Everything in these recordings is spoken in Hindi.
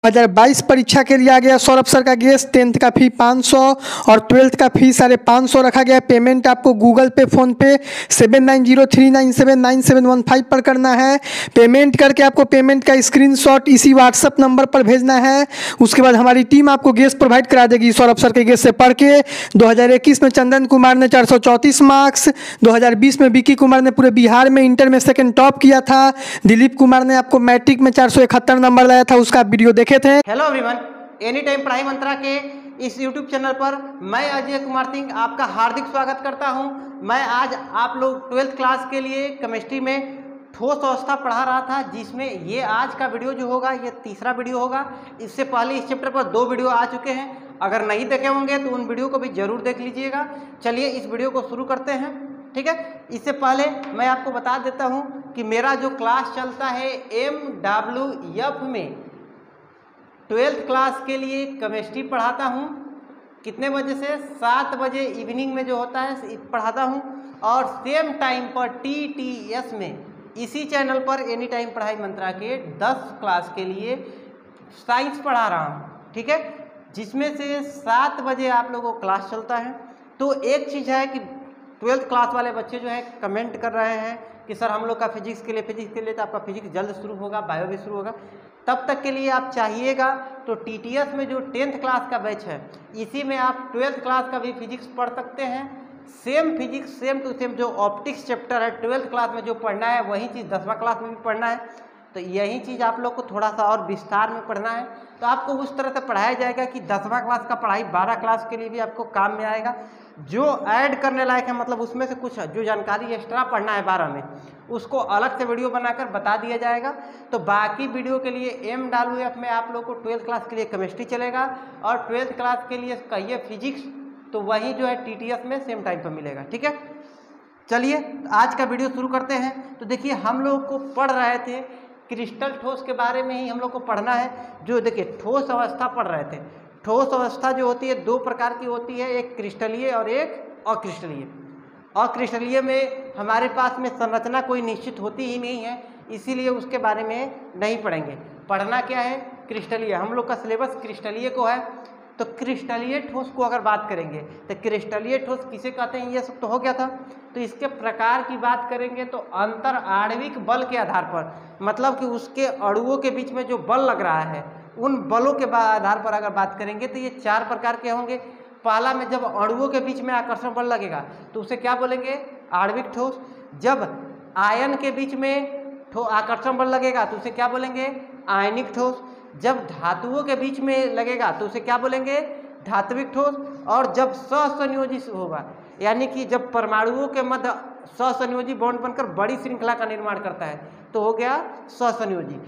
2022 परीक्षा के लिए आ गया सौरभ सर का गेस्ट। 10th का फी 500 और 12th का फी 550 रखा गया। पेमेंट आपको गूगल पे, फोन पे 7903979715 पर करना है। पेमेंट करके आपको पेमेंट का स्क्रीनशॉट इसी व्हाट्सअप नंबर पर भेजना है। उसके बाद हमारी टीम आपको गेस्ट प्रोवाइड करा देगी सौरभ सर के गेस्ट से पढ़ के। 2021 में चंदन कुमार ने 434 मार्क्स, 2020 में विकी कुमार ने पूरे बिहार में इंटर में सेकंड टॉप किया था। दिलीप कुमार ने आपको मैट्रिक में 471 नंबर लाया था, उसका वीडियो देखे थे। हेलो एवरीवन, एनी टाइम पढ़ाई मंत्रा के इस यूट्यूब चैनल पर मैं अजय कुमार सिंह आपका हार्दिक स्वागत करता हूं। मैं आज आप लोग 12th क्लास के लिए केमिस्ट्री में ठोस अवस्था पढ़ा रहा था, जिसमें ये आज का वीडियो जो होगा ये तीसरा वीडियो होगा। इससे पहले इस चैप्टर पर 2 वीडियो आ चुके हैं। अगर नहीं देखे होंगे तो उन वीडियो को भी जरूर देख लीजिएगा। चलिए इस वीडियो को शुरू करते हैं, ठीक है। इससे पहले मैं आपको बता देता हूँ कि मेरा जो क्लास चलता है MWF में 12th क्लास के लिए केमिस्ट्री पढ़ाता हूँ। कितने बजे से? 7 बजे इवनिंग में जो होता है पढ़ाता हूँ। और सेम टाइम पर TTS में इसी चैनल पर एनी टाइम पढ़ाई मंत्रा के 10 क्लास के लिए साइंस पढ़ा रहा हूँ, ठीक है, जिसमें से 7 बजे आप लोगों को क्लास चलता है। तो एक चीज़ है कि 12th क्लास वाले बच्चे जो है कमेंट कर रहे हैं कि सर हम लोग का फिजिक्स के लिए तो आपका फिजिक्स जल्द शुरू होगा, बायो भी शुरू होगा। तब तक के लिए आप चाहिएगा तो TTS में जो 10th क्लास का बैच है इसी में आप 12th क्लास का भी फिजिक्स पढ़ सकते हैं। Same physics same to same जो ऑप्टिक्स चैप्टर है 12th क्लास में जो पढ़ना है वही चीज़ 10वां क्लास में भी पढ़ना है। तो यही चीज़ आप लोग को थोड़ा सा और विस्तार में पढ़ना है। तो आपको उस तरह से पढ़ाया जाएगा कि 10वां क्लास का पढ़ाई 12 क्लास के लिए भी आपको काम में आएगा। जो ऐड करने लायक है, मतलब उसमें से कुछ जो जानकारी एक्स्ट्रा पढ़ना है 12 में, उसको अलग से वीडियो बनाकर बता दिया जाएगा। तो बाकी वीडियो के लिए MWF में आप लोग को 12th क्लास के लिए केमिस्ट्री चलेगा और 12th क्लास के लिए कहिए फिजिक्स, तो वही जो है TTS में सेम टाइम पर मिलेगा, ठीक है। चलिए आज का वीडियो शुरू करते हैं। तो देखिए हम लोग को पढ़ रहे थे क्रिस्टल ठोस के बारे में ही हम लोग को पढ़ना है। जो देखिए ठोस अवस्था पढ़ रहे थे। ठोस अवस्था जो होती है 2 प्रकार की होती है, एक क्रिस्टलीय और एक अक्रिस्टलीय। अक्रिस्टलीय में हमारे पास में संरचना कोई निश्चित होती ही नहीं है, इसीलिए उसके बारे में नहीं पढ़ेंगे। पढ़ना क्या है? क्रिस्टलीय। हम लोग का सिलेबस क्रिस्टलीय को है। तो क्रिस्टलीय ठोस को अगर बात करेंगे तो क्रिस्टलीय ठोस किसे कहते हैं, ये सब तो हो गया था। तो इसके प्रकार की बात करेंगे तो अंतर आणविक बल के आधार पर, मतलब कि उसके अणुओं के बीच में जो बल लग रहा है उन बलों के आधार पर अगर बात करेंगे तो ये 4 प्रकार के होंगे। पहला में जब अणुओं के बीच में आकर्षण बल लगेगा तो उसे क्या बोलेंगे? आणविक ठोस। जब आयन के बीच में आकर्षण बल लगेगा तो उसे क्या बोलेंगे? आयनिक ठोस। जब धातुओं के बीच में लगेगा तो उसे क्या बोलेंगे? धात्विक ठोस। और जब सहसंयोजी होगा, यानी कि जब परमाणुओं के मध्य सहसंयोजी बॉन्ड बनकर बड़ी श्रृंखला का निर्माण करता है तो हो गया सहसंयोजी।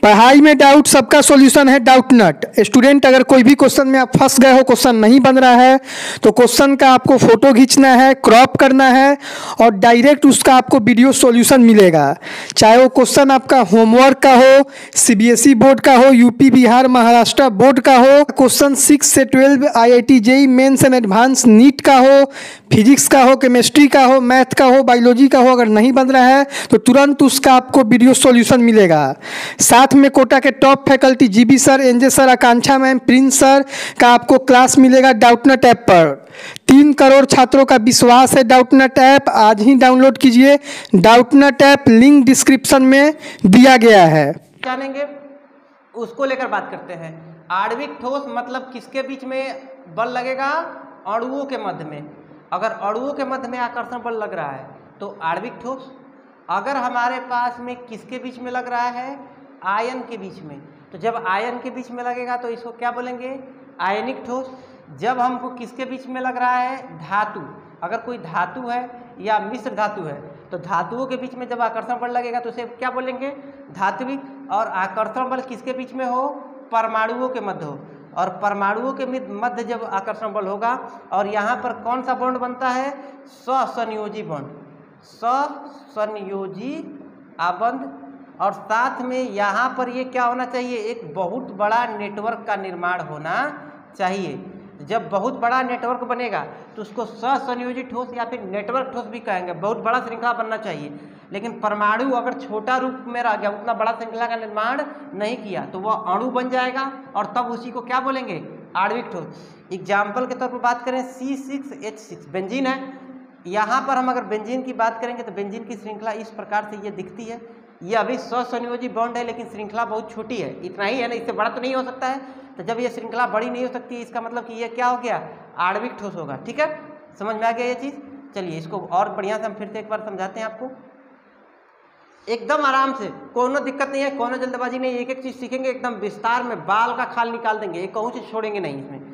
पढ़ाई में डाउट सबका सॉल्यूशन है डाउटनट। स्टूडेंट अगर कोई भी क्वेश्चन में आप फंस गए हो, क्वेश्चन नहीं बन रहा है, तो क्वेश्चन का आपको फोटो खींचना है, क्रॉप करना है और डायरेक्ट उसका आपको वीडियो सॉल्यूशन मिलेगा। चाहे वो क्वेश्चन आपका होमवर्क का हो, CBSE बोर्ड का हो, UP बिहार महाराष्ट्र बोर्ड का हो, क्वेश्चन 6 से 12 IIT JEE mains and advance NEET का हो, फिजिक्स का हो, केमिस्ट्री का हो, मैथ का हो, बायोलॉजी का हो, अगर नहीं बन रहा है तो तुरंत उसका आपको वीडियो सॉल्यूशन मिलेगा। साथ में कोटा के top faculty GB sir, NJ sir, Akanksha ma'am, Prince sir का आपको क्लास मिलेगा डाउटनट ऐप पर। 3 करोड़ छात्रों का विश्वास है डाउटनट ऐप। आज ही डाउनलोड कीजिए डाउटनट ऐप, लिंक डिस्क्रिप्शन में दिया गया है। जानेंगे उसको लेकर बात करते हैं। आणविक ठोस मतलब किसके बीच में बल लगेगा? अणुओं के मध्य में। अगर अणुओं के मध्य में आकर्षण बल लग रहा है तो आणविक ठोस। अगर हमारे पास में किसके बीच में लग रहा है? आयन के बीच में। तो जब आयन के बीच में लगेगा तो इसको क्या बोलेंगे? आयनिक ठोस। जब हमको किसके बीच में लग रहा है? धातु। अगर कोई धातु है या मिश्र धातु है तो धातुओं के बीच में जब आकर्षण बल लगेगा तो उसे क्या बोलेंगे? धात्विक। और आकर्षण बल किसके बीच में हो? परमाणुओं के मध्य हो। और परमाणुओं के मध्य जब आकर्षण बल होगा और यहाँ पर कौन सा बॉन्ड बनता है? सहसंयोजी बॉन्ड, सहसंयोजी आबंध। और साथ में यहाँ पर ये क्या होना चाहिए? एक बहुत बड़ा नेटवर्क का निर्माण होना चाहिए। जब बहुत बड़ा नेटवर्क बनेगा तो उसको सहसंयोजी ठोस या फिर नेटवर्क ठोस भी कहेंगे। बहुत बड़ा श्रृंखला बनना चाहिए। लेकिन परमाणु अगर छोटा रूप में रह गया, उतना बड़ा श्रृंखला का निर्माण नहीं किया, तो वह अणु बन जाएगा और तब उसी को क्या बोलेंगे, आणविक ठोस। एग्जाम्पल के तौर पर बात करें C6H6 बेंजीन है। यहाँ पर हम अगर बेंजीन की बात करेंगे तो बेंजीन की श्रृंखला इस प्रकार से ये दिखती है। ये अभी स्वसंयोजी बॉन्ड है लेकिन श्रृंखला बहुत छोटी है, इतना ही है ना, इससे बड़ा तो नहीं हो सकता है। तो जब ये श्रृंखला बड़ी नहीं हो सकती, इसका मतलब कि ये क्या हो गया, आणविक ठोस होगा। ठीक है, समझ में आ गया ये चीज़। चलिए इसको और बढ़िया से हम फिर से एक बार समझाते हैं आपको, एकदम आराम से, कोनो दिक्कत नहीं है, कोनो जल्दबाजी नहीं, एक एक चीज़ सीखेंगे एकदम विस्तार में, बाल का खाल निकाल देंगे, एक कहूँ चीज़ छोड़ेंगे नहीं इसमें।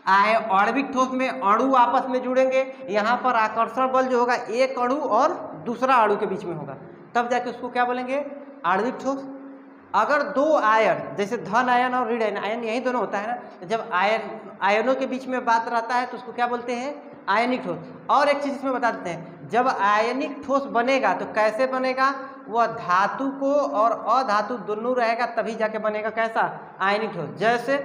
आणविक ठोस में अणु आपस में जुड़ेंगे, यहाँ पर आकर्षण बल जो होगा एक अणु और दूसरा अणु के बीच में होगा, तब जाके उसको क्या बोलेंगे, आणविक ठोस। अगर दो आयन, जैसे धन आयन और ऋण आयन, आयन यही दोनों होता है ना, तो जब आयनों के बीच में बात रहता है तो उसको क्या बोलते हैं, आयनिक ठोस। और एक चीज़ इसमें बता देते हैं, जब आयनिक ठोस बनेगा तो कैसे बनेगा, वह धातु को और अधातु दोनों रहेगा तभी जाके बनेगा कैसा, आयनिक ठोस। जैसे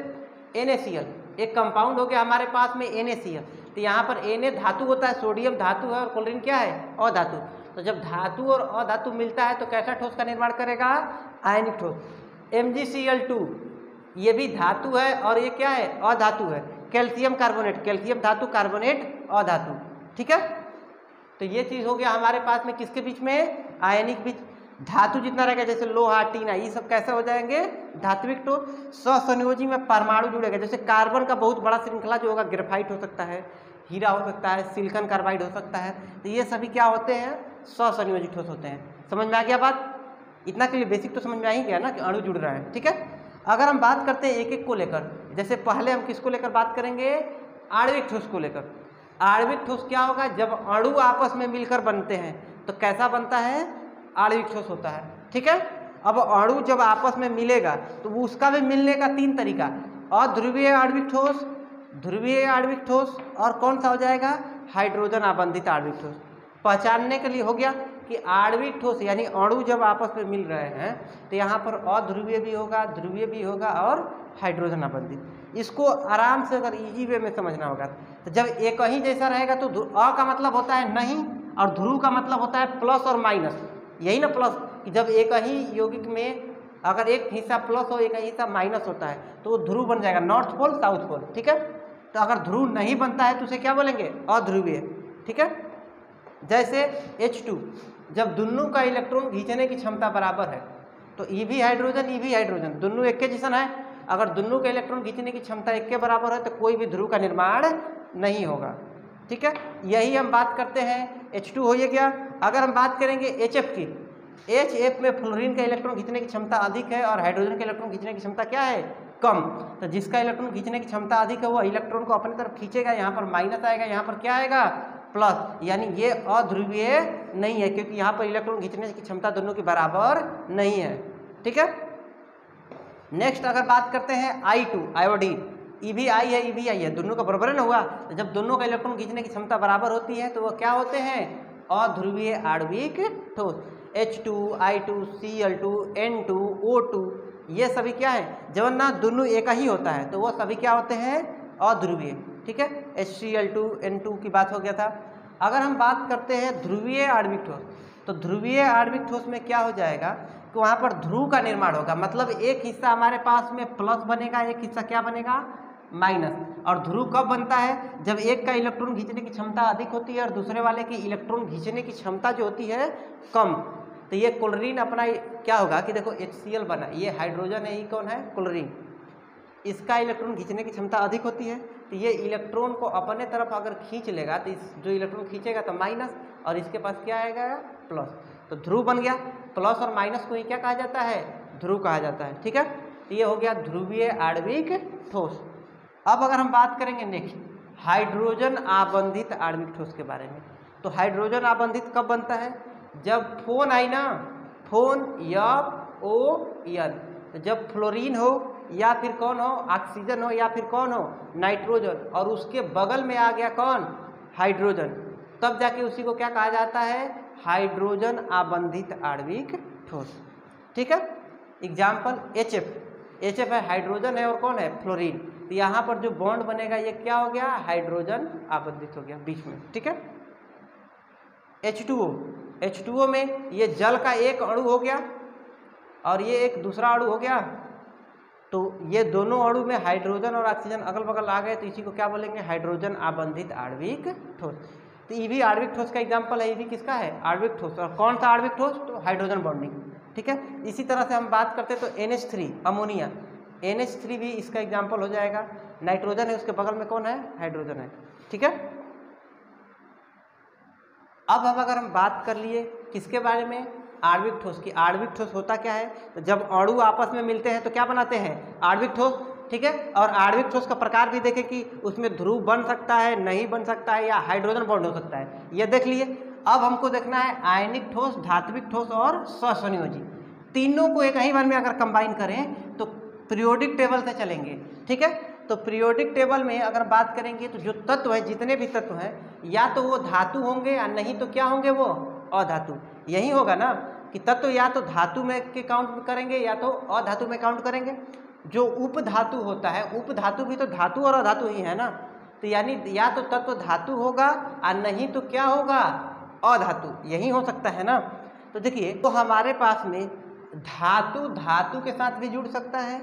NaCl एक कंपाउंड हो गया हमारे पास में NaCl, तो यहाँ पर Na धातु होता है, सोडियम धातु है और क्लोरीन क्या है, अधातु। तो जब धातु और अधातु मिलता है तो कैसा ठोस का निर्माण करेगा, आयनिक ठोस। MgCl2 ये भी धातु है और ये क्या है, अधातु है। कैल्शियम कार्बोनेट, कैल्शियम धातु, कार्बोनेट अधातु। ठीक है, तो ये चीज़ हो गया हमारे पास में किसके बीच में, आयनिक बीच। धातु जितना रहेगा जैसे लोहा, टीना, ये सब कैसे हो जाएंगे, धात्विक ठोस। स्वसंयोजी में परमाणु जुड़ेगा, जैसे कार्बन का बहुत बड़ा श्रृंखला जो होगा ग्रेफाइट हो सकता है, हीरा हो सकता है, सिलिकॉन कार्बाइड हो सकता है, तो ये सभी क्या होते हैं, स्वसंयोजी ठोस होते हैं। समझ में आ गया बात, इतना के लिए बेसिक तो समझ में आ ही गया ना कि अणु जुड़ रहा है। ठीक है, अगर हम बात करते हैं एक एक को लेकर, जैसे पहले हम किसको लेकर बात करेंगे, आणविक ठोस को लेकर। आणविक ठोस क्या होगा, जब अणु आपस में मिलकर बनते हैं तो कैसा बनता है, आणविक ठोस होता है। ठीक है, अब अणु जब आपस में मिलेगा तो उसका भी मिलने का तीन तरीका, अध्रुवीय आणविक ठोस, ध्रुवीय आणविक ठोस और कौन सा हो जाएगा, हाइड्रोजन आबंधित आणविक ठोस। पहचानने के लिए हो गया कि आणविक ठोस यानी अणु जब आपस में मिल रहे हैं तो यहाँ पर अध्रुवीय भी होगा, ध्रुवीय भी होगा और हाइड्रोजन आबंधित। इसको आराम से अगर इजी वे में समझना होगा तो जब एक ही जैसा रहेगा तो अ का मतलब होता है नहीं और ध्रुव का मतलब होता है प्लस और माइनस, यही ना प्लस, कि जब एक ही यौगिक में अगर एक हिस्सा प्लस हो एक हिस्सा माइनस होता है तो वो ध्रुव बन जाएगा, नॉर्थ पोल साउथ पोल। ठीक है, तो अगर ध्रुव नहीं बनता है तो उसे क्या बोलेंगे, अध्रुवीय। ठीक है, जैसे H2 जब दोनों का इलेक्ट्रॉन खींचने की क्षमता बराबर है तो ई भी हाइड्रोजन दोनों एक के जैसा है। अगर दोनों का इलेक्ट्रॉन खींचने की क्षमता एक के बराबर है तो कोई भी ध्रुव का निर्माण नहीं होगा। ठीक है, यही हम बात करते हैं, H2 हो ये क्या। अगर हम बात करेंगे HF की, HF में फ्लोरीन का इलेक्ट्रॉन खींचने की क्षमता अधिक है और हाइड्रोजन का इलेक्ट्रॉन खींचने की क्षमता क्या है, कम। तो जिसका इलेक्ट्रॉन खींचने की क्षमता अधिक है वो इलेक्ट्रॉन को अपनी तरफ खींचेगा, यहाँ पर माइनस आएगा, यहाँ पर क्या आएगा, प्लस, यानी ये अध्रुवीय नहीं है क्योंकि यहाँ पर इलेक्ट्रॉन खींचने की क्षमता दोनों की बराबर नहीं है। ठीक है, नेक्स्ट अगर बात करते हैं I2 आयोडीन, ई भी आई है, दोनों का बराबर ना हुआ। तो जब दोनों का इलेक्ट्रॉन खींचने की क्षमता बराबर होती है तो वो क्या होते हैं, अध्रुवीय आणविक ठोस। H2, I2, Cl2, N2, O2 ये सभी क्या है, जब ना दोनों एक ही होता है तो वो सभी क्या होते हैं, अध्रुवीय। ठीक है, HCl2, N2 की बात हो गया था। अगर हम बात करते हैं ध्रुवीय आणविक ठोस, तो ध्रुवीय आणविक ठोस में क्या हो जाएगा कि वहाँ पर ध्रुव का निर्माण होगा, मतलब एक हिस्सा हमारे पास में प्लस बनेगा, एक हिस्सा क्या बनेगा, माइनस। और ध्रुव कब बनता है, जब एक का इलेक्ट्रॉन खींचने की क्षमता अधिक होती है और दूसरे वाले की इलेक्ट्रॉन खींचने की क्षमता जो होती है कम। तो ये क्लोरीन अपना क्या होगा कि देखो HCl बना, ये हाइड्रोजन है, ये कौन है, क्लोरीन, इसका इलेक्ट्रॉन खींचने की क्षमता अधिक होती है तो ये इलेक्ट्रॉन को अपने तरफ अगर खींच लेगा तो इस जो इलेक्ट्रॉन खींचेगा तो माइनस और इसके पास क्या आएगा, प्लस। तो ध्रुव बन गया, प्लस और माइनस को ही क्या कहा जाता है, ध्रुव कहा जाता है। ठीक है, तो ये हो गया ध्रुवीय आणविक ठोस। अब अगर हम बात करेंगे नेक्स्ट हाइड्रोजन आबंधित आणविक ठोस के बारे में, तो हाइड्रोजन आबंधित कब बनता है, जब फोन आई ना, फोन FON, तो जब फ्लोरीन हो या फिर कौन हो, ऑक्सीजन हो या फिर कौन हो, नाइट्रोजन, और उसके बगल में आ गया कौन, हाइड्रोजन, तब जाके उसी को क्या कहा जाता है, हाइड्रोजन आबंधित आणविक ठोस। ठीक है, एग्जाम्पल HF है, हाइड्रोजन है और कौन है, फ्लोरीन। तो यहाँ पर जो बॉन्ड बनेगा ये क्या हो गया, हाइड्रोजन आबंधित हो गया बीच में। ठीक है, H2O H2O में ये जल का एक अणु हो गया और ये एक दूसरा अणु हो गया, तो ये दोनों अणु में हाइड्रोजन और ऑक्सीजन अगल बगल आ गए, तो इसी को क्या बोलेंगे, हाइड्रोजन आबंधित आणविक ठोस। तो ये भी आणविक ठोस का एग्जाम्पल है, ये भी किसका है, आणविक ठोस। और कौन सा आणविक ठोस, तो हाइड्रोजन बॉन्डिंग, ठीक है। इसी तरह से हम बात करते हैं तो NH3 अमोनिया, NH3 भी इसका एग्जाम्पल हो जाएगा। नाइट्रोजन है, उसके बगल में कौन है, हाइड्रोजन है, ठीक है। अब हम अगर हम बात कर लिए किसके बारे में, आणविक ठोस की। आणविक ठोस होता क्या है, तो जब अणु आपस में मिलते हैं तो क्या बनाते हैं, आणविक ठोस, ठीक है। और आणविक ठोस का प्रकार भी देखें कि उसमें ध्रुव बन सकता है, नहीं बन सकता है, या हाइड्रोजन बॉन्ड हो सकता है, ये देख लिए। अब हमको देखना है आयनिक ठोस, धात्विक ठोस और सहसंयोजी, तीनों को एक ही बार में अगर कंबाइन करें तो पीरियोडिक टेबल से चलेंगे, ठीक है। तो पीरियोडिक टेबल में अगर बात करेंगे तो जो तत्व है, जितने भी तत्व हैं, या तो वो धातु होंगे या नहीं तो क्या होंगे, वो अधातु। यही होगा ना कि तत्व या तो धातु में के काउंट करेंगे या तो अधातु में काउंट करेंगे। जो उपधातु होता है, उपधातु भी तो धातु और अधातु ही है ना, तो यानी या तो तत्व धातु होगा और नहीं तो क्या होगा, अधातु, यही हो सकता है ना। तो देखिए, तो हमारे पास में धातु धातु के साथ भी जुड़ सकता है,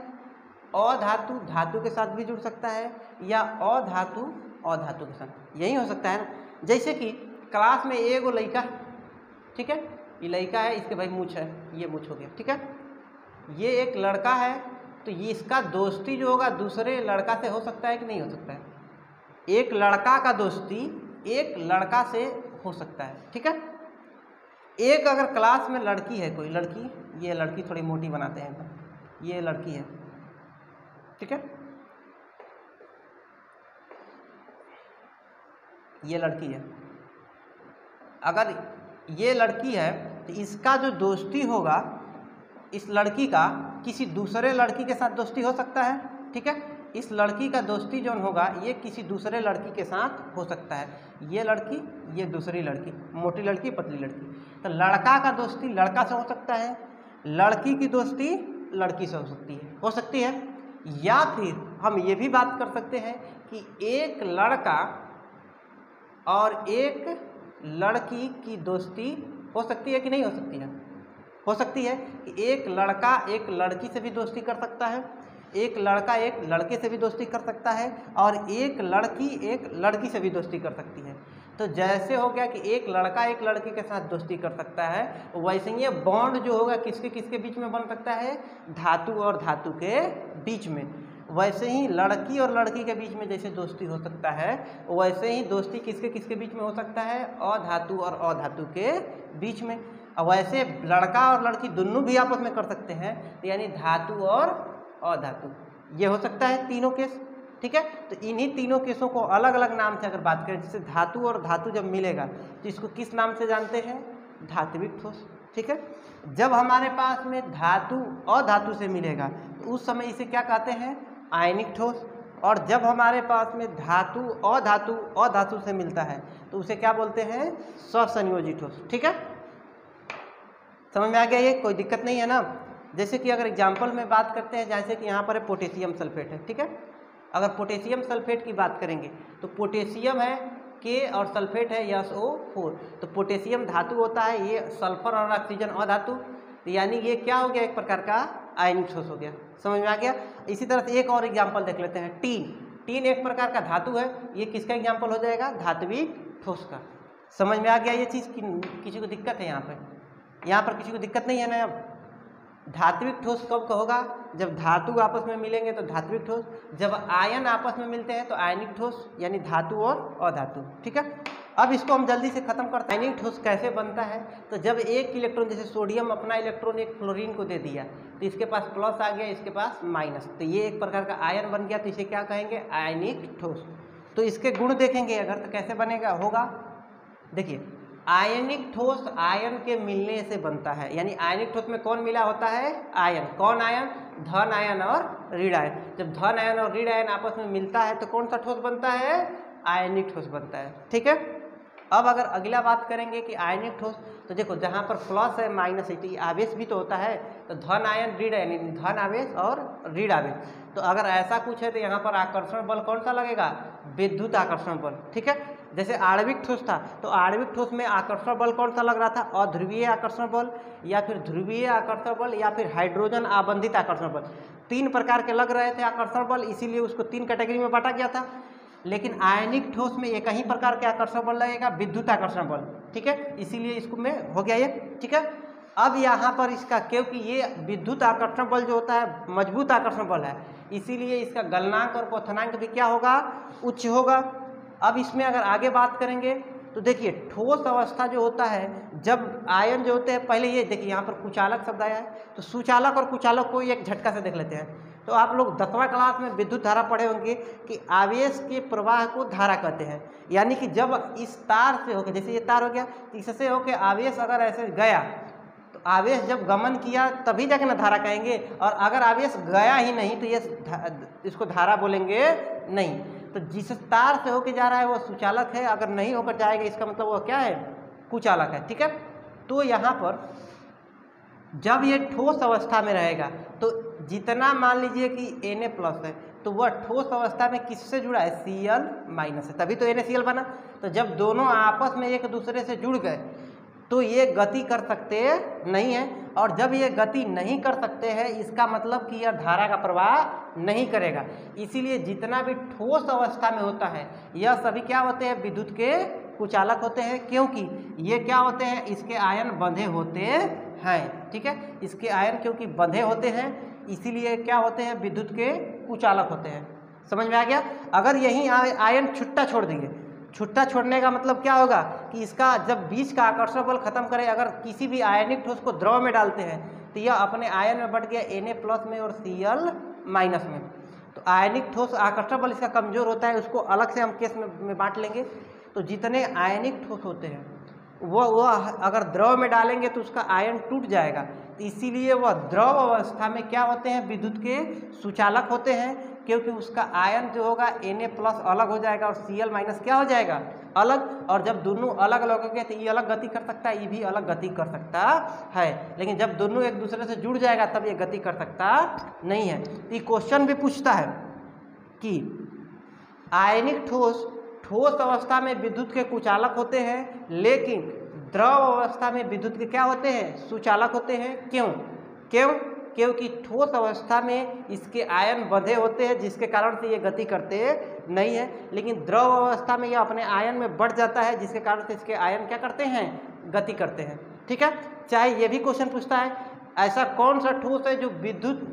अधातु धातु के साथ भी जुड़ सकता है, या अधातु अधातु के साथ, यही हो सकता है ना। जैसे कि क्लास में एगो लड़का, ठीक है, ये लड़का है, इसके भाई मूछ है, ये मूछ हो गया, ठीक है। ये एक लड़का है, तो ये इसका दोस्ती जो होगा दूसरे लड़का से हो सकता है कि नहीं हो सकता है। एक लड़का का दोस्ती एक लड़का से हो सकता है, ठीक है। एक अगर क्लास में लड़की है, कोई लड़की, ये लड़की थोड़ी मोटी बनाते हैं एकदम, ये लड़की है, ठीक है, ये लड़की है। अगर ये लड़की है तो इसका जो दोस्ती होगा, इस लड़की का किसी दूसरे लड़की के साथ दोस्ती हो सकता है, ठीक है। इस लड़की का दोस्ती जो होगा ये किसी दूसरे लड़की के साथ हो सकता है। ये लड़की, ये दूसरी लड़की, मोटी लड़की, पतली लड़की। तो लड़का का दोस्ती लड़का से हो सकता है, लड़की की दोस्ती लड़की से हो सकती है। या फिर हम ये भी बात कर सकते हैं कि एक लड़का और एक लड़की की दोस्ती हो सकती है कि नहीं हो सकती है, हो सकती है कि एक लड़का एक लड़की से भी दोस्ती कर सकता है, एक लड़का एक लड़के से भी दोस्ती कर सकता है, और एक लड़की एक लड़की से भी दोस्ती कर सकती है। तो जैसे हो गया कि एक लड़का एक लड़की के साथ दोस्ती कर सकता है, वैसे ही ये बॉन्ड जो होगा किसके किसके बीच में बन सकता है, धातु और धातु के बीच में। वैसे ही लड़की और लड़की के बीच में जैसे दोस्ती हो सकता है, वैसे ही दोस्ती किसके किसके बीच में हो सकता है, अधातु और अधातु के बीच में। और वैसे लड़का और लड़की दोनों भी आपस में कर सकते हैं, यानी धातु और अधातु, ये हो सकता है तीनों केस, ठीक है। तो इन्हीं तीनों केसों को अलग अलग नाम से अगर बात करें, जैसे धातु और धातु जब मिलेगा तो इसको किस नाम से जानते हैं, धात्विक ठोस, ठीक है। जब हमारे पास में धातु अधातु से मिलेगा तो उस समय इसे क्या कहते हैं, आयनिक ठोस। और जब हमारे पास में धातु अधातु से मिलता है तो उसे क्या बोलते हैं, सहसंयोजी ठोस, ठीक है। समझ में आ गया, ये कोई दिक्कत नहीं है ना। जैसे कि अगर एग्जाम्पल में बात करते हैं, जैसे कि यहाँ पर पोटेशियम सल्फेट है, ठीक है। अगर पोटेशियम सल्फेट की बात करेंगे तो पोटेशियम है के और सल्फेट है SO4। तो पोटेशियम धातु होता है, ये सल्फर और ऑक्सीजन अधातु, तो यानी ये क्या हो गया, एक प्रकार का आयनिक ठोस हो गया। समझ में आ गया। इसी तरह से एक और एग्जाम्पल देख लेते हैं, टीन एक प्रकार का धातु है, ये किसका एग्जाम्पल हो जाएगा, धात्विक ठोस का। समझ में आ गया ये चीज़, किसी को दिक्कत है यहाँ पर किसी को दिक्कत नहीं है ना। अब धात्विक ठोस कब होगा, जब धातु आपस में मिलेंगे तो धात्विक ठोस, जब आयन आपस में मिलते हैं तो आयनिक ठोस, यानी धातु और अधातु, ठीक है। अब इसको हम जल्दी से खत्म करते हैं। आयनिक ठोस कैसे बनता है, तो जब एक इलेक्ट्रॉन, जैसे सोडियम अपना इलेक्ट्रॉन एक फ्लोरीन को दे दिया तो इसके पास प्लस आ गया, इसके पास माइनस, तो ये एक प्रकार का आयन बन गया, तो इसे क्या कहेंगे, आयनिक ठोस। तो इसके गुण देखेंगे अगर, तो कैसे बनेगा, होगा, देखिए, आयनिक ठोस आयन के मिलने से बनता है, यानी आयनिक ठोस में कौन मिला होता है, आयन। कौन आयन, धन आयन और ऋण आयन। जब धन आयन और ऋण आयन आपस में मिलता है तो कौन सा ठोस बनता है, आयनिक ठोस बनता है, ठीक है। अब अगर अगला बात करेंगे कि आयनिक ठोस, तो देखो जहाँ पर प्लस है माइनस है, तो ये आवेश भी तो होता है, तो धन आयन ऋण आयन, धन आवेश और ऋण आवेश। तो अगर ऐसा कुछ है तो यहाँ पर आकर्षण बल कौन सा लगेगा, विद्युत आकर्षण बल, ठीक है। जैसे आणविक ठोस था तो आणविक ठोस में आकर्षण बल कौन सा लग रहा था, अध्रुवीय आकर्षण बल या फिर ध्रुवीय आकर्षण बल या फिर हाइड्रोजन आबंधित आकर्षण बल, 3 प्रकार के लग रहे थे आकर्षण बल, इसीलिए उसको 3 कैटेगरी में बांटा गया था। लेकिन आयनिक ठोस में एक ही प्रकार के आकर्षण बल लगेगा, विद्युत आकर्षण बल, ठीक है, इसीलिए इसको में हो गया ये, ठीक है। अब यहाँ पर इसका, क्योंकि ये विद्युत आकर्षण बल जो होता है मजबूत आकर्षण बल है, इसीलिए इसका गलनांक और क्वथनांक भी क्या होगा, उच्च होगा। अब इसमें अगर आगे बात करेंगे तो देखिए ठोस अवस्था जो होता है, जब आयन जो होते हैं, पहले ये देखिए यहाँ पर कुचालक शब्द आया है, तो सुचालक और कुचालक को एक झटका से देख लेते हैं। तो आप लोग 10वां क्लास में विद्युत धारा पढ़े होंगे कि आवेश के प्रवाह को धारा कहते हैं, यानी कि जब इस तार से होकर, जैसे ये तार हो गया, तो इससे होकर आवेश अगर ऐसे गया तो आवेश जब गमन किया तभी जाके ना धारा कहेंगे, और अगर आवेश गया ही नहीं तो ये इसको धारा बोलेंगे नहीं। तो जिस तार से होकर जा रहा है वो सुचालक है, अगर नहीं होकर जाएगा इसका मतलब वो क्या है, कुचालक है, ठीक है। तो यहाँ पर जब ये ठोस अवस्था में रहेगा तो जितना मान लीजिए कि Na+ है तो वह ठोस अवस्था में किससे जुड़ा है, Cl- है, तभी तो NaCl बना। तो जब दोनों आपस में एक दूसरे से जुड़ गए तो ये गति कर सकते नहीं है, और जब ये गति नहीं कर सकते हैं इसका मतलब कि यह धारा का प्रवाह नहीं करेगा। इसीलिए जितना भी ठोस अवस्था में होता है यह सभी क्या होते हैं, विद्युत के कुचालक होते हैं, क्योंकि ये क्या होते हैं, इसके आयन बंधे होते हैं, ठीक है, इसके आयन क्योंकि बंधे होते हैं इसीलिए क्या होते हैं, विद्युत के कुचालक होते हैं। समझ में आ गया। अगर यही आयन छुट्टा छोड़ देंगे, छुट्टा छोड़ने का मतलब क्या होगा कि इसका जब बीच का आकर्षण बल खत्म करे, अगर किसी भी आयनिक ठोस को द्रव में डालते हैं तो यह अपने आयन में बढ़ गया Na+ में और Cl- में। तो आयनिक ठोस आकर्षण बल इसका कमजोर होता है, उसको अलग से हम केस में बांट लेंगे। तो जितने आयनिक ठोस होते हैं वह अगर द्रव में डालेंगे तो उसका आयन टूट जाएगा, तो इसीलिए वह द्रव अवस्था में क्या होते हैं, विद्युत के सुचालक होते हैं, क्योंकि उसका आयन जो होगा Na+ अलग हो जाएगा और Cl- क्या हो जाएगा, अलग। और जब दोनों अलग अलग हो गए तो ये अलग गति कर सकता है, ये भी अलग गति कर सकता है, लेकिन जब दोनों एक दूसरे से जुड़ जाएगा तब ये गति कर सकता नहीं है। तो ये क्वेश्चन भी पूछता है कि आयनिक ठोस अवस्था में विद्युत के कुचालक होते हैं, लेकिन द्रव अवस्था में विद्युत के क्या होते हैं, सुचालक होते हैं। क्यों? क्योंकि ठोस अवस्था में इसके आयन बंधे होते हैं जिसके कारण से ये गति करते नहीं है, लेकिन द्रव अवस्था में ये अपने आयन में बढ़ जाता है जिसके कारण से इसके आयन क्या करते हैं, गति करते हैं, ठीक है। चाहे ये भी क्वेश्चन पूछता है ऐसा कौन सा ठोस है जो विद्युत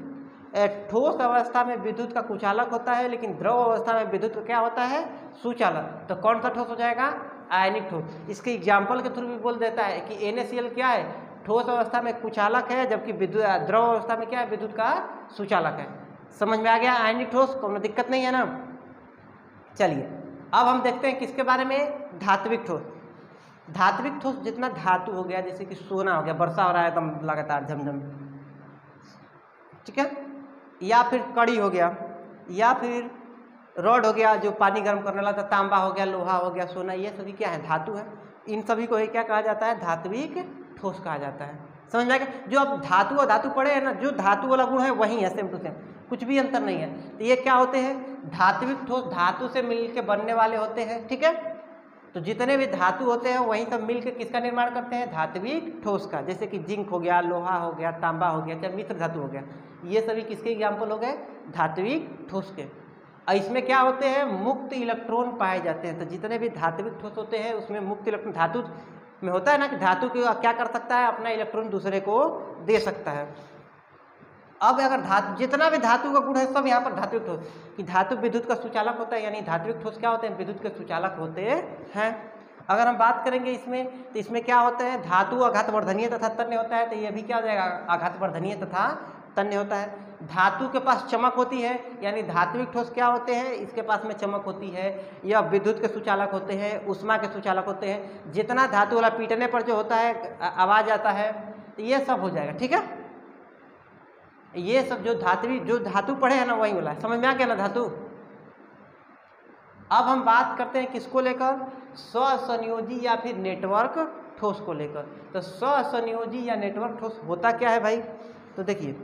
ठोस अवस्था में विद्युत का कुचालक होता है लेकिन द्रव अवस्था में विद्युत का क्या होता है, सुचालक। तो कौन सा ठोस हो जाएगा, आयनिक ठोस। इसके एग्जाम्पल के थ्रू भी बोल देता है कि NaCl क्या है, ठोस अवस्था में कुचालक है, जबकि विद्युत द्रव अवस्था में क्या है, विद्युत का सुचालक है। समझ में आ गया आयनिक ठोस, कोई दिक्कत नहीं है ना। चलिए अब हम देखते हैं किसके बारे में, धात्विक ठोस। धात्विक ठोस जितना धातु हो गया, जैसे कि सोना हो गया, वर्षा हो रहा है एकदम लगातार झमझम, ठीक है, या फिर कड़ी हो गया, या फिर रॉड हो गया जो पानी गर्म करने वाला था, तांबा हो गया, लोहा हो गया, सोना, ये सभी क्या है, धातु है। इन सभी को क्या कहा जाता है, धात्विक ठोस कहा जाता है। समझ में आएगा। जो अब धातु और धातु पड़े हैं ना, जो धातु वाला गुण है वही है, सेम टू सेम, कुछ भी अंतर नहीं है। तो ये क्या होते हैं, धात्विक ठोस, धातु से मिलकर बनने वाले होते हैं, ठीक है। तो जितने भी धातु होते हैं वही सब मिलकर किसका निर्माण करते हैं, धात्विक ठोस का। जैसे कि जिंक हो गया, लोहा हो गया, तांबा हो गया, चाहे मिश्र धातु हो गया, ये सभी किसके एग्जाम्पल हो गए, धात्विक ठोस के। और इसमें क्या होते हैं, मुक्त इलेक्ट्रॉन पाए जाते हैं। तो जितने भी धात्विक ठोस होते हैं उसमें मुक्त इलेक्ट्रॉन, धातु में होता है ना कि धातु क्या कर सकता है, अपना इलेक्ट्रॉन दूसरे को दे सकता है। अब अगर धातु, जितना भी धातु का गुण है सब यहाँ पर धात्विक ठोस, कि धातु विद्युत का सुचालक होता है, यानी धात्विक ठोस क्या होते हैं, विद्युत के सुचालक होते हैं। अगर हम बात करेंगे इसमें, तो इसमें क्या होता है, धातु आघातवर्धनीय तथा तन्य होता है। तो ये भी क्या हो जाएगा, आघातवर्धनीय तथा तन्य होता है। धातु के पास चमक होती है, यानी धात्विक ठोस क्या होते हैं, इसके पास में चमक होती है। यह विद्युत के सुचालक होते हैं, उष्मा के सुचालक होते हैं। जितना धातु वाला पीटने पर जो होता है आवाज आता है, तो ये सब हो जाएगा, ठीक है। ये सब जो धातु पढ़े हैं ना वही वाला, समझ में आ गया ना धातु। अब हम बात करते हैं किसको लेकर, स्वसंयोजी या फिर नेटवर्क ठोस को लेकर। तो स्वसंयोजी या नेटवर्क ठोस होता क्या है भाई, तो देखिए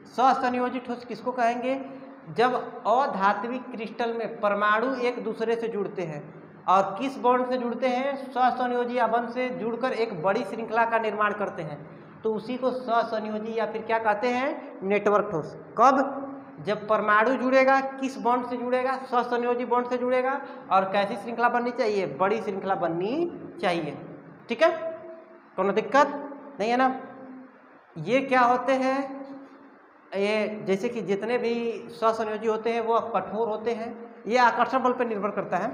स्वसंयोजी ठोस किसको कहेंगे, जब अधात्विक क्रिस्टल में परमाणु एक दूसरे से जुड़ते हैं और किस बॉन्ड से जुड़ते हैं? स्वसंयोजी आबंध से जुड़कर एक बड़ी श्रृंखला का निर्माण करते हैं, तो उसी को स्वसंयोजी या फिर क्या कहते हैं? नेटवर्क ठोस। कब? जब परमाणु जुड़ेगा, किस बॉन्ड से जुड़ेगा? स्वसंयोजी बॉन्ड से जुड़ेगा। और कैसी श्रृंखला बननी चाहिए? बड़ी श्रृंखला बननी चाहिए। ठीक है, कोनो दिक्कत नहीं है ना? ये क्या होते हैं? ये जैसे कि जितने भी स्वसंयोजी होते हैं वो कठोर होते हैं, ये आकर्षण बल पर निर्भर करता है।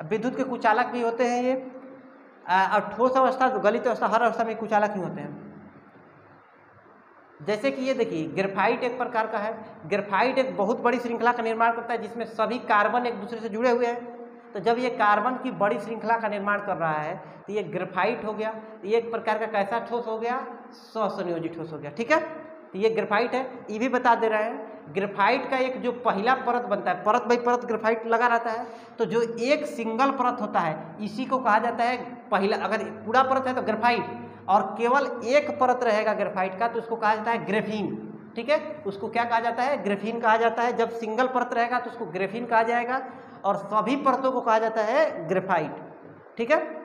विद्युत के कुचालक भी होते हैं ये, और ठोस अवस्था, गलित अवस्था, हर अवस्था में कुचालक ही होते हैं। जैसे कि ये देखिए, ग्रेफाइट एक प्रकार का है। ग्रेफाइट एक बहुत बड़ी श्रृंखला का निर्माण करता है जिसमें सभी कार्बन एक दूसरे से जुड़े हुए हैं। तो जब ये कार्बन की बड़ी श्रृंखला का निर्माण कर रहा है तो ये ग्रेफाइट हो गया। ये एक प्रकार का कैसा ठोस हो गया? स्वसंयोजी ठोस हो गया। ठीक है, तो ये ग्रेफाइट है। ये भी बता दे रहे हैं, ग्रेफाइट का एक जो पहला परत बनता है, परत बाई परत ग्रेफाइट लगा रहता है, तो जो एक सिंगल परत होता है इसी को कहा जाता है पहला। अगर पूरा परत है तो ग्रेफाइट, और केवल एक परत रहेगा ग्रेफाइट का तो उसको कहा जाता है ग्रेफीन। ठीक है, उसको क्या कहा जाता है? ग्रेफीन कहा जाता है। जब सिंगल परत रहेगा तो उसको ग्रेफीन कहा जाएगा, और सभी परतों को कहा जाता है ग्रेफाइट। ठीक है,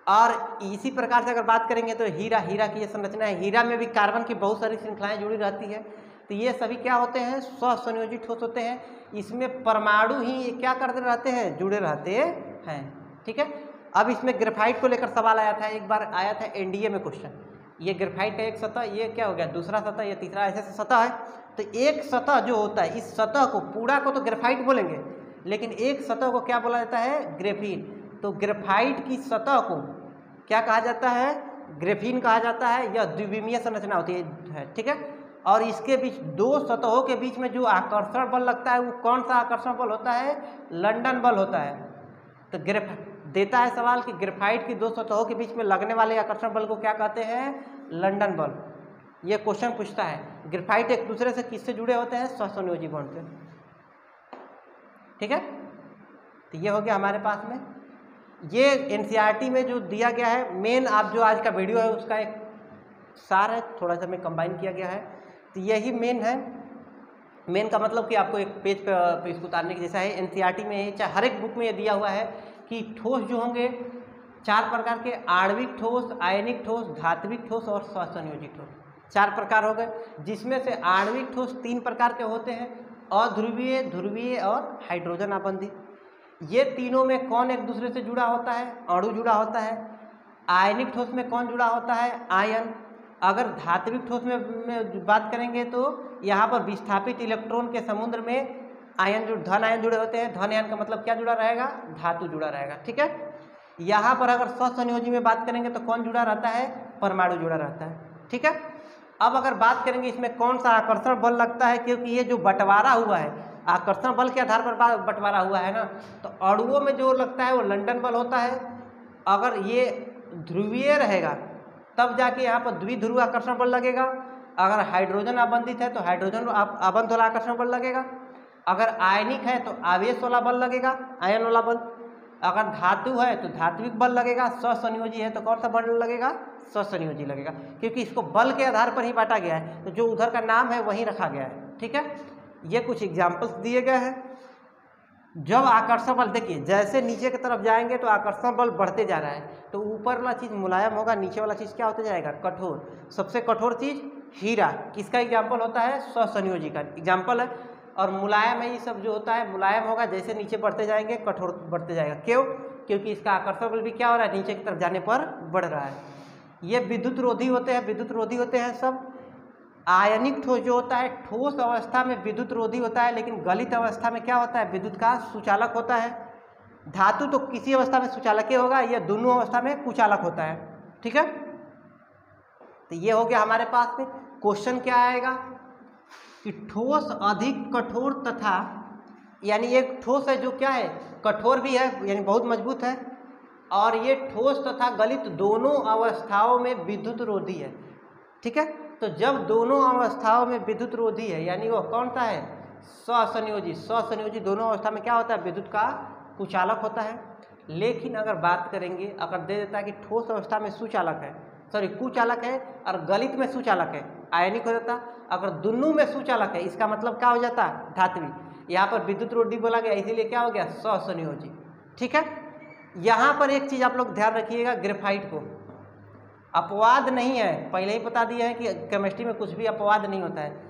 और इसी प्रकार से अगर बात करेंगे तो हीरा की ये संरचना है। हीरा में भी कार्बन की बहुत सारी श्रृंखलाएं जुड़ी रहती है। तो ये सभी क्या होते हैं? स्वसंयोजी ठोस होते हैं। इसमें परमाणु ही क्या करते रहते हैं? जुड़े रहते हैं। ठीक है, अब इसमें ग्रेफाइट को लेकर सवाल आया था, एक बार आया था एनडीए में क्वेश्चन। ये ग्रेफाइट का एक सतह, ये क्या हो गया? दूसरा सतह, ये तीसरा, ऐसे सतह है। तो एक सतह जो होता है, इस सतह को पूरा को तो ग्रेफाइट बोलेंगे, लेकिन एक सतह को क्या बोला जाता है? ग्रेफीन। तो ग्रेफाइट की सतह को क्या कहा जाता है? ग्रेफीन कहा जाता है। यह द्विविमीय संरचना होती है। ठीक है, और इसके बीच दो सतहों के बीच में जो आकर्षण बल लगता है वो कौन सा आकर्षण बल होता है? लंदन बल होता है। तो देता है सवाल कि ग्रेफाइट की दो सतहों के बीच में लगने वाले आकर्षण बल को क्या कहते हैं? लंदन बल। ये क्वेश्चन पूछता है। ग्रेफाइट एक दूसरे से किससे जुड़े होते हैं? स्वसंयोजी बॉन्ड से। ठीक है, तो ये हो गया हमारे पास में। ये एनसीईआरटी में जो दिया गया है, मेन आप जो आज का वीडियो है उसका एक सार है, थोड़ा सा में कंबाइन किया गया है। तो यही मेन है। मेन का मतलब कि आपको एक पेज पर इसको उतारने की जैसा है। एनसीईआरटी में चाहे हर एक बुक में ये दिया हुआ है कि ठोस जो होंगे 4 प्रकार के: आणविक ठोस, आयनिक ठोस, धात्विक ठोस और स्वसंयोजी ठोस। 4 प्रकार हो गए, जिसमें से आणविक ठोस 3 प्रकार के होते हैं: अध्रुवीय, ध्रुवीय और हाइड्रोजन आबंधी। ये तीनों में कौन एक दूसरे से जुड़ा होता है? अणु जुड़ा होता है। आयनिक ठोस में कौन जुड़ा होता है? आयन। अगर धात्विक ठोस में बात करेंगे तो यहाँ पर विस्थापित इलेक्ट्रॉन के समुद्र में आयन धन आयन जुड़े होते हैं। धन आयन का मतलब क्या जुड़ा रहेगा? धातु जुड़ा रहेगा। ठीक है, यहाँ पर अगर स्वसंयोजी में बात करेंगे तो कौन जुड़ा रहता है? परमाणु जुड़ा रहता है। ठीक है, अब अगर बात करेंगे इसमें कौन सा आकर्षण बल लगता है, क्योंकि ये जो बंटवारा हुआ है आकर्षण बल के आधार पर बंटवारा हुआ है ना, तो अणुओं में जो लगता है वो लंदन बल होता है। अगर ये ध्रुवीय रहेगा तब जाके यहाँ पर द्विध्रुव आकर्षण बल लगेगा। अगर हाइड्रोजन आबंधित है तो हाइड्रोजन आबंध वाला आकर्षण बल लगेगा। अगर आयनिक है तो आवेश वाला बल लगेगा, आयन वाला बल। अगर धातु है तो धात्विक बल लगेगा। स्वसंयोजी है तो कौन सा बल लगेगा? स्वसंयोजी लगेगा, क्योंकि इसको बल के आधार पर ही बांटा गया है, तो जो उधर का नाम है वहीं रखा गया है। ठीक है, ये कुछ एग्जाम्पल्स दिए गए हैं। जब आकर्षण बल देखिए, जैसे नीचे की तरफ जाएंगे तो आकर्षण बल बढ़ते जा रहा है, तो ऊपर वाला चीज़ मुलायम होगा, नीचे वाला चीज़ क्या होता जाएगा? कठोर। सबसे कठोर चीज़ हीरा, किसका एग्जाम्पल होता है? स्वसंयोजी का एग्जाम्पल है। और मुलायम है, ये सब जो होता है मुलायम होगा, जैसे नीचे बढ़ते जाएंगे कठोर बढ़ते जाएगा। क्यों? क्योंकि इसका आकर्षण बल भी क्या हो रहा है? नीचे की तरफ जाने पर बढ़ रहा है। ये विद्युत रोधी होते हैं, विद्युत रोधी होते हैं सब। आयनिक ठोस जो होता है ठोस अवस्था में विद्युत रोधी होता है, लेकिन गलित अवस्था में क्या होता है? विद्युत का सुचालक होता है। धातु तो किसी अवस्था में सुचालक ही होगा, यह दोनों अवस्था में कुचालक होता है। ठीक है, तो ये हो गया हमारे पास में। क्वेश्चन क्या आएगा कि ठोस अधिक कठोर तथा, यानी एक ठोस है जो क्या है? कठोर भी है, यानी बहुत मजबूत है, और ये ठोस तथा गलित दोनों अवस्थाओं में विद्युत रोधी है। ठीक है, तो जब दोनों अवस्थाओं में विद्युत रोधी है, यानी वो कौन सा है? स्वसंयोजी। स्वसंयोजी दोनों अवस्था में क्या होता है? विद्युत का कुचालक होता है। लेकिन अगर बात करेंगे, अगर दे देता है कि ठोस अवस्था में सुचालक है, सॉरी कुचालक है, और गलित में सुचालक है, आयनिक हो जाता। अगर दोनों में सुचालक है, इसका मतलब क्या हो जाता? धात्विक। यहाँ पर विद्युत रोधी बोला गया, इसीलिए क्या हो गया, स्वसंयोजी। ठीक है, यहाँ पर एक चीज़ आप लोग ध्यान रखिएगा, ग्रेफाइट को अपवाद नहीं है, पहले ही बता दिया है कि केमिस्ट्री में कुछ भी अपवाद नहीं होता है।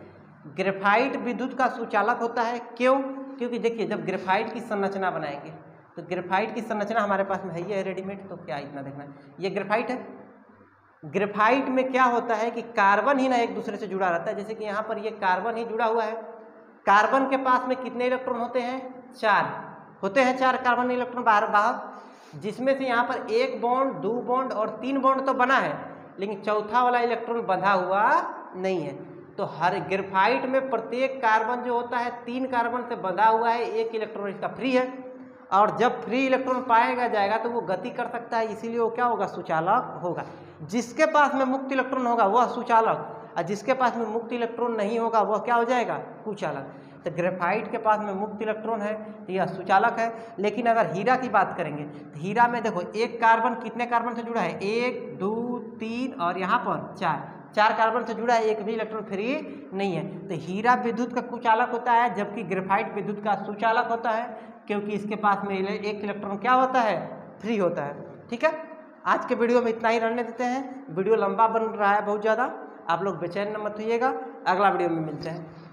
ग्रेफाइट विद्युत का सुचालक होता है। क्यों? क्योंकि देखिए जब ग्रेफाइट की संरचना बनाएंगे तो ग्रेफाइट की संरचना हमारे पास में है, ये है रेडीमेड, तो क्या इतना देखना है, ये ग्रेफाइट है। ग्रेफाइट में क्या होता है कि कार्बन ही ना एक दूसरे से जुड़ा रहता है। जैसे कि यहाँ पर ये कार्बन ही जुड़ा हुआ है। कार्बन के पास में कितने इलेक्ट्रॉन होते हैं, 4 होते हैं, 4 कार्बन इलेक्ट्रॉन बाहर, जिसमें से यहाँ पर 1 बॉन्ड, 2 बॉन्ड और 3 बॉन्ड तो बना है, लेकिन चौथा वाला इलेक्ट्रॉन बंधा हुआ नहीं है। तो हर ग्रेफाइट में प्रत्येक कार्बन जो होता है 3 कार्बन से बंधा हुआ है, 1 इलेक्ट्रॉन इसका फ्री है, और जब फ्री इलेक्ट्रॉन पाएगा जाएगा तो वो गति कर सकता है, इसीलिए वो क्या होगा, सुचालक होगा। जिसके पास में मुक्त इलेक्ट्रॉन होगा वह सुचालक, और जिसके पास में मुक्त इलेक्ट्रॉन नहीं होगा वह क्या हो जाएगा, कुचालक। तो ग्रेफाइट के पास में मुक्त इलेक्ट्रॉन है तो यह सुचालक है। लेकिन अगर हीरा की बात करेंगे तो हीरा में देखो एक कार्बन कितने कार्बन से जुड़ा है, 1 2 3 और यहाँ पर 4 कार्बन से जुड़ा है, एक भी इलेक्ट्रॉन फ्री नहीं है। तो हीरा विद्युत का कुचालक होता है, जबकि ग्रेफाइट विद्युत का सुचालक होता है, क्योंकि इसके पास में एक इलेक्ट्रॉन क्या होता है, फ्री होता है। ठीक है, आज के वीडियो में इतना ही रहने देते हैं। वीडियो लंबा बन रहा है बहुत ज़्यादा, आप लोग बेचैन मत होइएगा। अगला वीडियो में मिलते हैं।